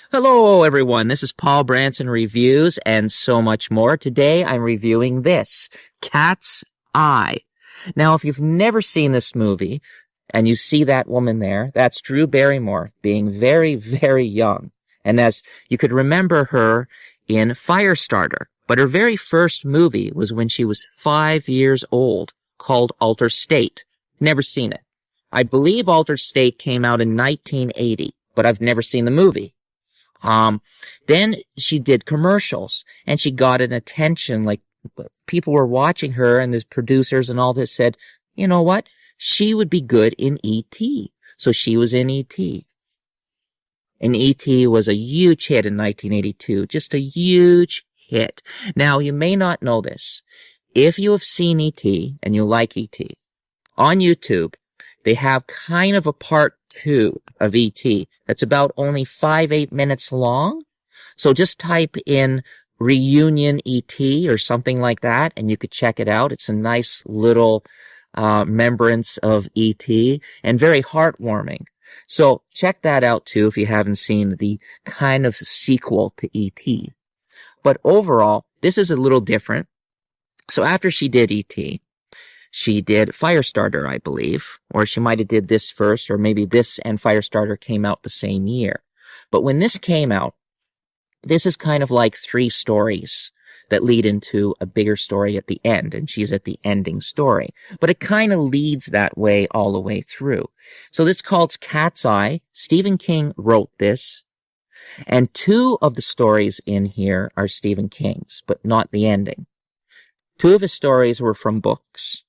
Hello, everyone. This is Paul Branson Reviews and so much more. Today, I'm reviewing this, Cat's Eye. Now, if you've never seen this movie and you see that woman there, that's Drew Barrymore being very, very young. And as you could remember her in Firestarter, but her very first movie was when she was 5 years old, called Altered State. Never seen it. I believe Altered State came out in 1980, but I've never seen the movie. Then she did commercials and she got an attention, like people were watching her and the producers and all this said, you know what? She would be good in E.T. So she was in E.T. And E.T. was a huge hit in 1982, just a huge hit. Now, you may not know this. If you have seen E.T. and you like E.T., on YouTube, they have kind of a part 2 of E.T. that's about only 8 minutes long. So just type in Reunion E.T. or something like that, and you could check it out. It's a nice little remembrance of E.T. and very heartwarming. So check that out too if you haven't seen the kind of sequel to E.T. But overall, this is a little different. So after she did E.T., she did Firestarter, I believe, or she might have did this first, or maybe this and Firestarter came out the same year. But when this came out, this is kind of like 3 stories that lead into a bigger story at the end, and she's at the ending story. But it kind of leads that way all the way through. So this called Cat's Eye. Stephen King wrote this, and 2 of the stories in here are Stephen King's, but not the ending. 2 of his stories were from books,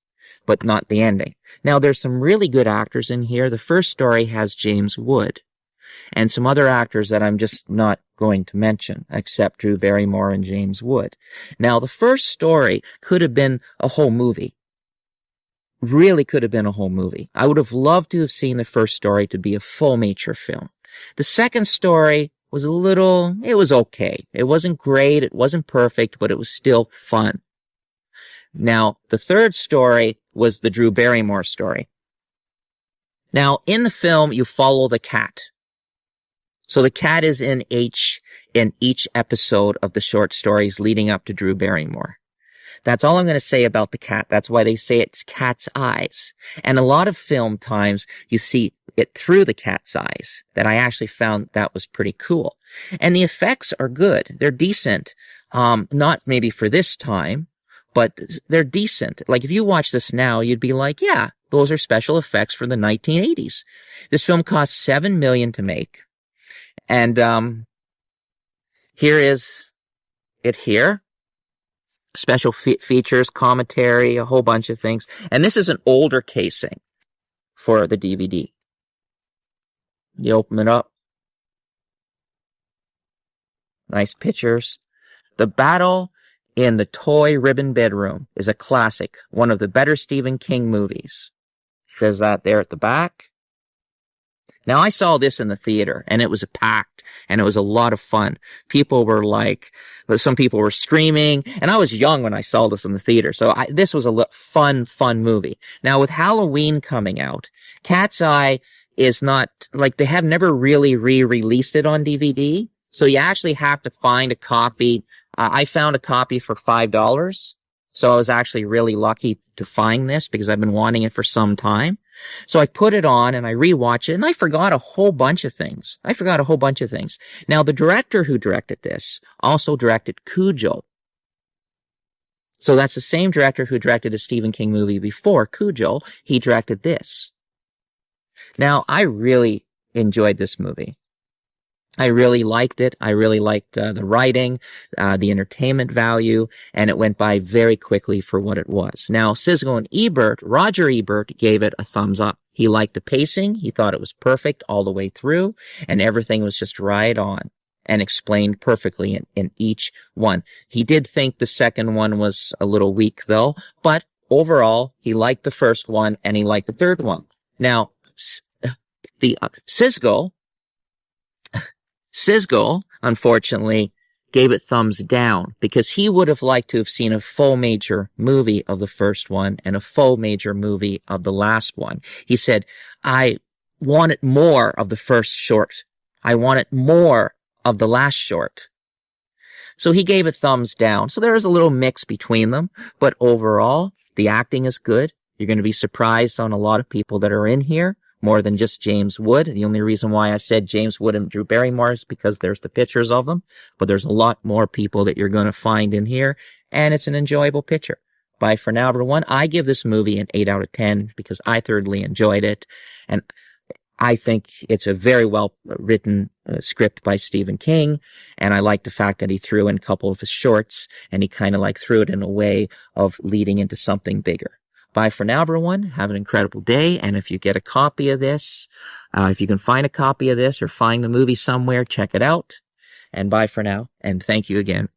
but not the ending. Now, there's some really good actors in here. The first story has James Wood and some other actors that I'm just not going to mention, except Drew Barrymore and James Wood. Now, the first story could have been a whole movie. Really could have been a whole movie. I would have loved to have seen the first story to be a full feature film. The second story was it was okay. It wasn't great. It wasn't perfect, but it was still fun. Now, the third story was the Drew Barrymore story. Now, in the film, you follow the cat. So the cat is in each episode of the short stories leading up to Drew Barrymore. That's all I'm going to say about the cat. That's why they say it's cat's eyes. And a lot of film times you see it through the cat's eyes. That I actually found that was pretty cool. And the effects are good. They're decent. Not maybe for this time, but they're decent. Like if you watch this now, you'd be like, yeah, those are special effects for the 1980s. This film cost $7 million to make. And here is it here. Special features, commentary, a whole bunch of things. And this is an older casing for the DVD. You open it up. Nice pictures. The battle in the toy ribbon bedroom is a classic, one of the better Stephen King movies. Says that there at the back. Now, I saw this in the theater, and it was packed, and it was a lot of fun. Some people were screaming, and I was young when I saw this in the theater, so this was a fun movie. Now, with Halloween coming out, Cat's Eye is not, they have never really re-released it on DVD, so you actually have to find a copy. I found a copy for $5, so I was actually really lucky to find this because I've been wanting it for some time. So I put it on and I rewatched it and I forgot a whole bunch of things. Now, the director who directed this also directed Cujo. So that's the same director who directed a Stephen King movie before Cujo. He directed this. Now, I really enjoyed this movie. I really liked it. I really liked the writing, the entertainment value, and it went by very quickly for what it was. Now, Siskel and Roger Ebert gave it a thumbs up. He liked the pacing. He thought it was perfect all the way through, and everything was just right on and explained perfectly in each one. He did think the second one was a little weak, though, but overall, he liked the first one, and he liked the third one. Now, Siskel, unfortunately, gave it thumbs down because he would have liked to have seen a full major movie of the first one and a full major movie of the last one. He said, I wanted more of the first short. I wanted more of the last short. So he gave it thumbs down. So there is a little mix between them, but overall, the acting is good. You're going to be surprised on a lot of people that are in here, more than just James Wood. The only reason why I said James Wood and Drew Barrymore is because there's the pictures of them, but there's a lot more people that you're going to find in here, and it's an enjoyable picture. Bye for now, everyone. I give this movie an 8 out of 10 because I thoroughly enjoyed it, and I think it's a very well written script by Stephen King, and I like the fact that he threw in a couple of his shorts, and he kind of like threw it in a way of leading into something bigger. Bye for now, everyone. Have an incredible day, and if you get a copy of this, if you can find a copy of this or find the movie somewhere, check it out, and bye for now, and thank you again.